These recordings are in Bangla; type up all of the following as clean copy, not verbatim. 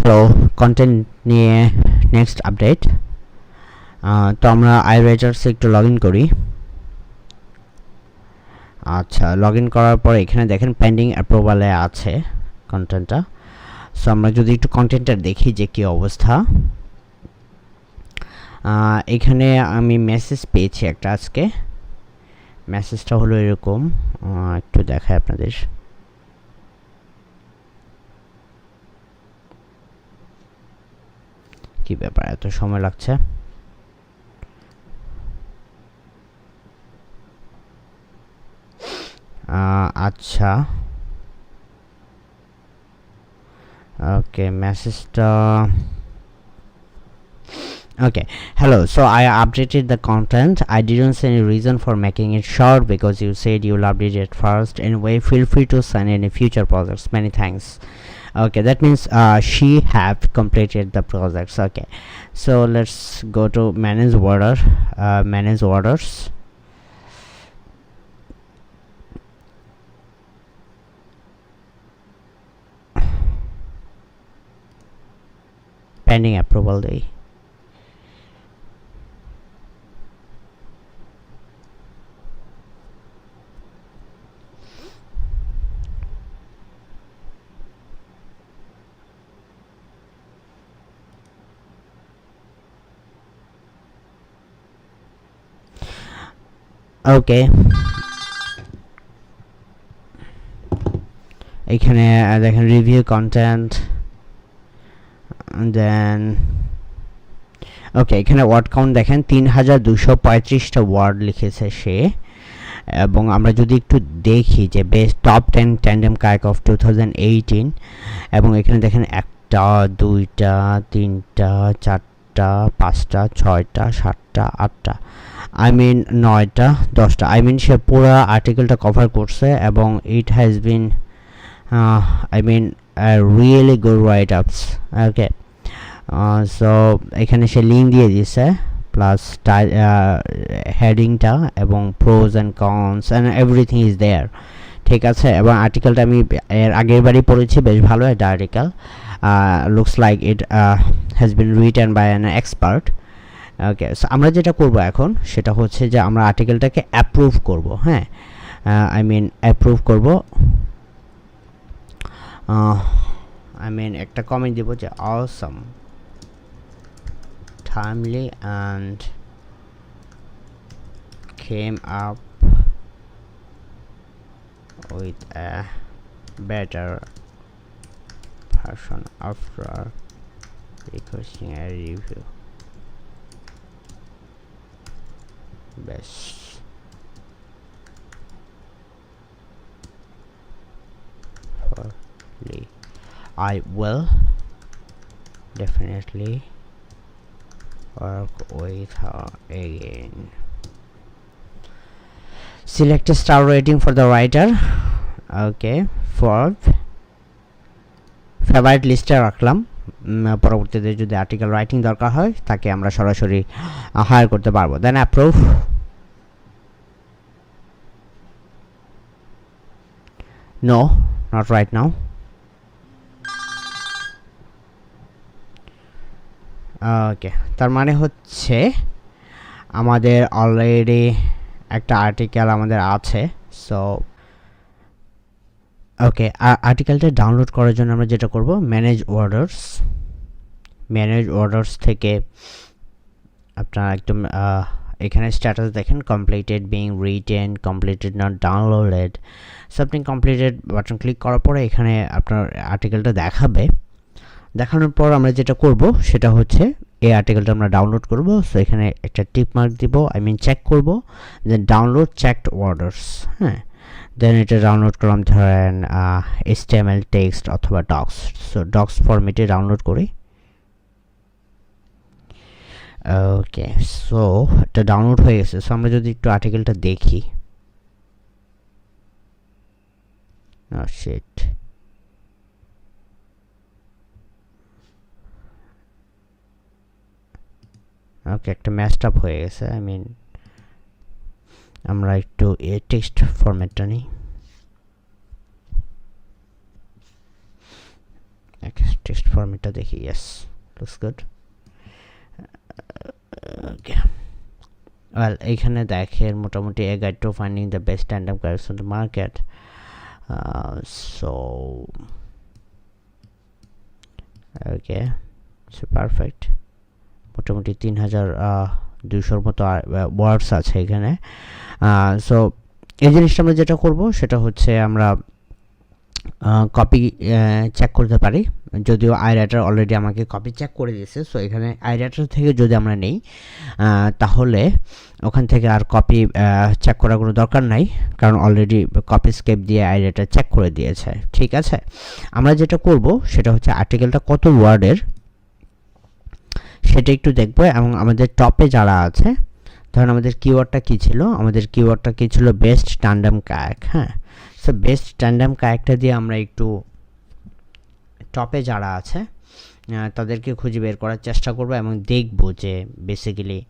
হ্যালো, কন্টেন্ট নিয়ে নেক্সট আপডেট। তো আমরা আইরাইটার্সে একটু লগ ইন করি। আচ্ছা, লগ ইন করার পর এখানে দেখেন পেন্ডিং অ্যাপ্রুভালে আছে কন্টেন্টটা। সো আমরা যদি একটু কন্টেন্টটা দেখি যে কী অবস্থা। এখানে আমি মেসেজ পেয়েছি একটা আজকে। মেসেজটা হলো এরকম, একটু দেখাই আপনাদের। কি ব্যাপার, এত সময় লাগছে? আচ্ছা, ওকে, মেসেজটা okay. Hello, so I updated the content. I didn't see any reason for making it short because you said you'll update it first. Anyway, feel free to sign any future projects. Many thanks. Okay, that means she have completed the projects. Okay, so let's go to manage order. Manage orders. Pending approval day. ওকে, এখানে দেখেন রিভিউ কন্টেন্ট, দেন ওকে, এখানে ওয়ার্ড কাউন্ট দেখেন 3235টা ওয়ার্ড লিখেছে সে। এবং আমরা যদি একটু দেখি যে best top 10 tandem kayak of 2018, এবং এখানে দেখেন 1টা 2টা 3টা 4টা 5টা 6টা 7টা 8টা, আই মিন 9টা 10টা, আই মিন সে পুরো আর্টিকেলটা কভার করছে। এবং it has been I mean really good write ups. Okay, so এখানে সে লিঙ্ক দিয়ে দিয়েছে প্লাস হেডিংটা এবং pros and cons and everything is there. ঠিক আছে, এবং আর্টিকেলটা আমি এর আগের বারই পড়েছি, বেশ ভালো একটা article. Looks like it has been written by an expert. Okay, so আমরা যেটা করব এখন সেটা হচ্ছে যে আমরা আর্টিকেলটাকে অ্যাপ্রুভ করব। হ্যাঁ, আই মিন অ্যাপ্রুভ করব। আই মিন একটা কমেন্ট দিব যে awesome, timely and came up with a better version after requesting a review. Best I will definitely work with her again. Select a star rating for the writer. Okay, for favourite লিস্টে রাখলাম। পরবর্তীতে যদি আর্টিকেল রাইটিং দরকার হয় তাকে আমরা সরাসরি হায়ার করতে পারবো। Then approve. No, not right now. Okay, তার মানে হচ্ছে আমাদের অলরেডি একটা আর্টিকেল আমাদের আছে। সো ওকে, আর্টিকেলটা ডাউনলোড করার জন্য আমরা যেটা করব, ম্যানেজ অর্ডার্স থেকে আপনার একদম এখানে স্ট্যাটাস দেখেন completed being written, completed not downloaded. So আপনি কমপ্লিটেড বাটন ক্লিক করার পরে এখানে আপনার আর্টিকেলটা দেখাবে। দেখানোর পর আমরা যেটা করব সেটা হচ্ছে এই আর্টিকেলটা আমরা ডাউনলোড করব। সো এখানে একটা টিক মার্ক দিব, আই মিন চেক করব, দেন ডাউনলোড চেকড অর্ডার্স। হ্যাঁ, দেন এটা ডাউনলোড করলাম ধরেন HTML টেক্সট অথবা ডক্স। সো ডক্স ফরম্যাটে ডাউনলোড করি। ওকে, সো এটা ডাউনলোড হয়ে গেছে। সো আমরা যদি একটু আর্টিকেলটা দেখি। শিট, ওকে, একটা ম্যাশড আপ হয়ে গেছে। আই মিন আমরা একটু টেক্সট ফরম্যাটটা নিই। টেক্সট ফরম্যাটটা দেখি। Yes, looks good. Okay, well এইখানে দেখেন মোটামুটি a guide to finding the best tandem cars on the market. So okay, so perfect. মোটামুটি 3200 মতো ওয়ার্ডস আছে এখানে। সো এই জিনিসটা আমরা যেটা করব সেটা হচ্ছে আমরা কপি চেক করতে পারি, যদিও আইরাইটার অলরেডি আমাকে কপি চেক করে দিয়েছে। সো এখানে আইরাইটার থেকে যদি আমরা নেই তাহলে ওখান থেকে আর কপি চেক করার কোনো দরকার নাই, কারণ অলরেডি কপি স্কেপ দিয়ে আইরাইটার চেক করে দিয়েছে। ঠিক আছে, আমরা যেটা করব সেটা হচ্ছে আর্টিকেলটা কত ওয়ার্ডের সেটা একটু দেখব, এবং আমাদের টপে যারা আছে, ধরুন আমাদের কিওয়ার্ডটা কী ছিল, আমাদের কিওয়ার্ডটা কী ছিল, বেস্ট ট্যান্ডেম কায়াক। হ্যাঁ, সো বেস্ট ট্যান্ডেম কায়াকটা দিয়ে আমরা একটু টপে যারা আছে তাদেরকে খুঁজে বের করার চেষ্টা করব এবং দেখব যে বেসিক্যালি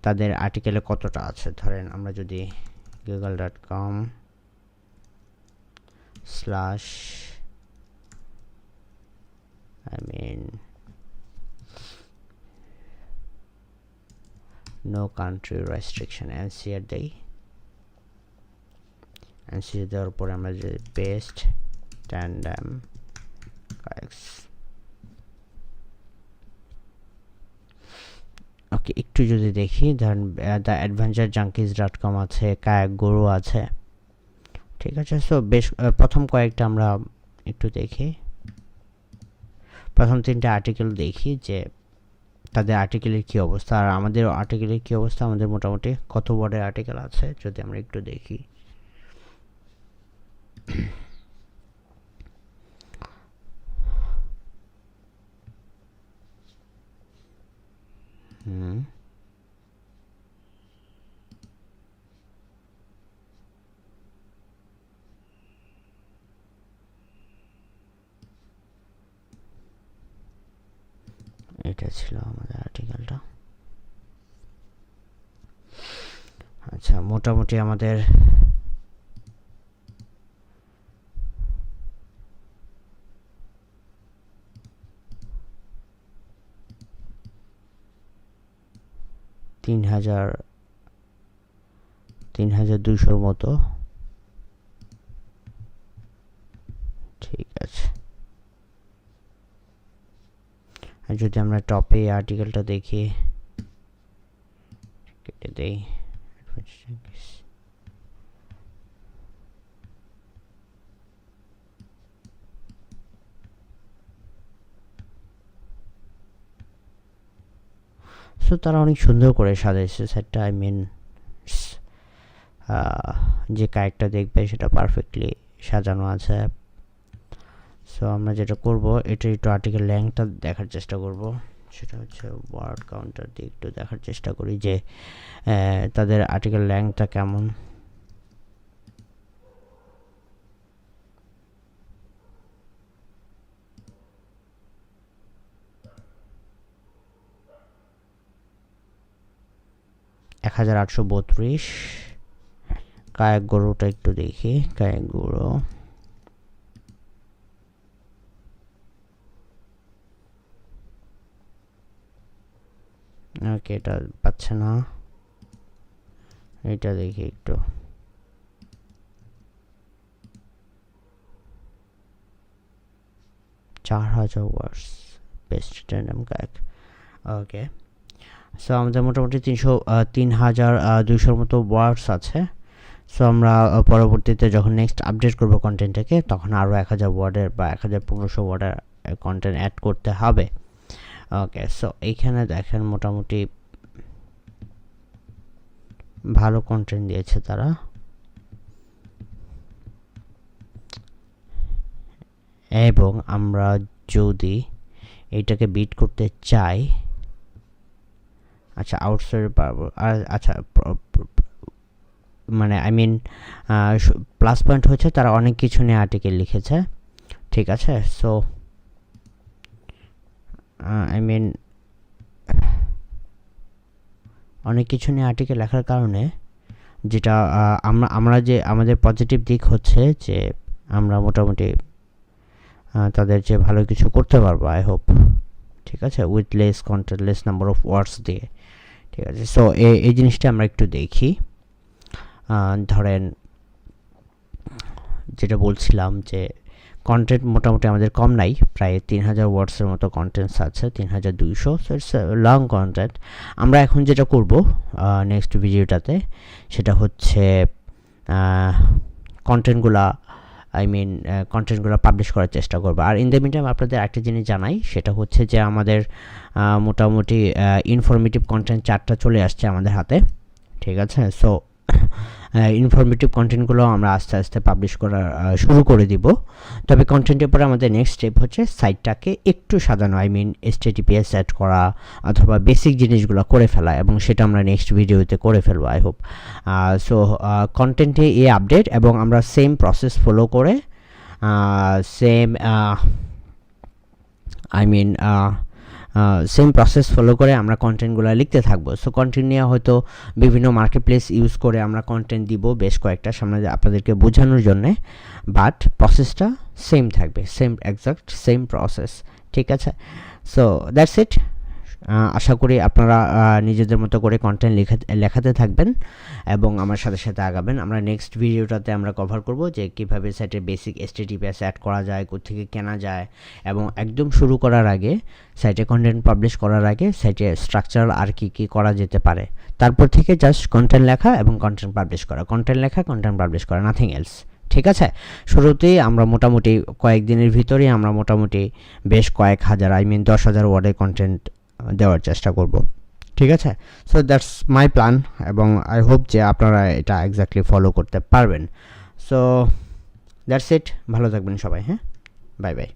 তাদের আর্টিকেলে কতটা আছে। ধরেন আমরা যদি google.com/ no country restriction NCR দেই, NCR দেওয়ার পরে আমরা যে বেস্ট ট্যান্ডেম কায়াকস, ওকে একটু যদি দেখি, ধরেন দ্য adventurejunkies.com আছে, কায়াক গুরু আছে। ঠিক আছে, সো বেশ প্রথম কয়েকটা আমরা একটু দেখি, প্রথম 3টা আর্টিকেল দেখি যে তাদের আর্টিকেলের কী অবস্থা, আর আমাদের আর্টিকেলের কী অবস্থা, আমাদের মোটামুটি কত ওয়ার্ডের আর্টিকেল আছে যদি আমরা একটু দেখি। এটা ছিল আমাদের আর্টিকেলটা। আচ্ছা, মোটামুটি আমাদের তিন হাজার 200 মতো। ঠিক আছে, আর যদি আমরা টপে আর্টিকেলটা দেখি, কেটে দেই, সো তারা অনেক সুন্দর করে সাজাইছে সেটটা। আই মিন যে কারেক্টটা দেখবে সেটা পারফেক্টলি সাজানো আছে। সো আমরা যেটা করব, এটা একটু আর্টিকেল ল্যাংথটা দেখার চেষ্টা করব, সেটা হচ্ছে ওয়ার্ড কাউন্টার দিয়ে একটু দেখার চেষ্টা করি যে তাদের আর্টিকেল ল্যাংথটা কেমন। এক 1832। কায়াক গরুটা একটু দেখি, কায়াক গরু ওকে, এটা পাচ্ছে না, এটা দেখি একটু। 4000 ওয়ার্ডস বেস্ট ট্যান্ডেম কায়াক। ওকে, সো আমাদের মোটামুটি 3200 মতো ওয়ার্ডস আছে। সো আমরা পরবর্তীতে যখন নেক্সট আপডেট করব কন্টেন্টটাকে, তখন আরও 1000 ওয়ার্ডের বা 1500 ওয়ার্ডের কন্টেন্ট অ্যাড করতে হবে। ওকে, সো এইখানে দেখেন মোটামুটি ভালো কন্টেন্ট দিয়েছে তারা। এবং আমরা যদি এইটাকে বিট করতে চাই, আচ্ছা আউটসাইডে পারবো, আর আচ্ছা মানে আই মিন প্লাস পয়েন্ট হচ্ছে তারা অনেক কিছু নিয়ে আর্টিকেল লিখেছে। ঠিক আছে, সো আই মিন অনেক কিছু নিয়ে আর্টিকেল লেখার কারণে যেটা আমরা যে আমাদের পজিটিভ দিক হচ্ছে যে আমরা মোটামুটি তাদের চেয়ে ভালো কিছু করতে পারবো আই হোপ, ঠিক আছে, with less content, less number of words দিয়ে, ঠিক আছে। সো এই জিনিসটা আমরা একটু দেখি। ধরেন যেটা বলছিলাম যে কন্টেন্ট মোটামুটি আমাদের কম নাই, প্রায় 3000 ওয়ার্ডসের মতো কন্টেন্টস আছে, 3200, সো ইটস লং কন্টেন্ট। আমরা এখন যেটা করব নেক্সট ভিডিওটাতে, সেটা হচ্ছে কন্টেন্টগুলা কন্টেন্টগুলো পাবলিশ করার চেষ্টা করবো। আর ইন দ্য মিন টাইম আপনাদের একটা জিনিস জানাই, সেটা হচ্ছে যে আমাদের মোটামুটি ইনফরমেটিভ কন্টেন্ট 4টা চলে আসছে আমাদের হাতে, ঠিক আছে। সো ইনফরমেটিভ কন্টেন্টগুলো আমরা আস্তে আস্তে পাবলিশ করা শুরু করে দিব। তবে কন্টেন্টের পরে আমাদের নেক্সট স্টেপ হচ্ছে সাইটটাকে একটু সাজানো, HTTPS সেট করা অথবা বেসিক জিনিসগুলো করে ফেলা, এবং সেটা আমরা নেক্সট ভিডিওতে করে ফেলবো আই হোপ। সো কন্টেন্টে এই আপডেট, এবং আমরা সেম প্রসেস ফলো করে সেম প্রসেস ফলো করে আমরা কন্টেন্টগুলো লিখতে থাকবো। সো কন্টেন্ট নিয়ে হয়তো বিভিন্ন মার্কেটপ্লেস ইউজ করে আমরা কন্টেন্ট দিব বেশ কয়েকটা সামনে আপনাদেরকে বোঝানোর জন্যে, বাট প্রসেসটা সেম থাকবে, এক্সাক্ট সেম প্রসেস, ঠিক আছে। So that's it. আশা করি আপনারা নিজেদের মতো করে কন্টেন্ট লেখাতে থাকবেন এবং আমার সাথে সাথে আগাবেন। আমরা নেক্সট ভিডিওটাতে আমরা কভার করব যে কীভাবে সাইটের বেসিক HTTPS অ্যাড করা যায়, কোত্থেকে কেনা যায়, এবং একদম শুরু করার আগে সাইটে কন্টেন্ট পাবলিশ করার আগে সাইটে স্ট্রাকচারাল আর কি করা যেতে পারে। তারপর থেকে জাস্ট কন্টেন্ট লেখা এবং কন্টেন্ট পাবলিশ করা, কন্টেন্ট লেখা, কন্টেন্ট পাবলিশ করা, নাথিং এলস, ঠিক আছে। শুরুতেই আমরা মোটামুটি কয়েকদিনের ভিতরেই আমরা মোটামুটি বেশ কয়েক হাজার 10,000 ওয়ার্ডের কন্টেন্ট দেওয়ার চেষ্টা করব, ঠিক আছে। সো দ্যাটস মাই প্ল্যান, এবং আই হোপ যে আপনারা এটা এক্স্যাক্টলি ফলো করতে পারবেন। সো দ্যাটস ইট, ভালো থাকবেন সবাই, হ্যাঁ, বাই বাই।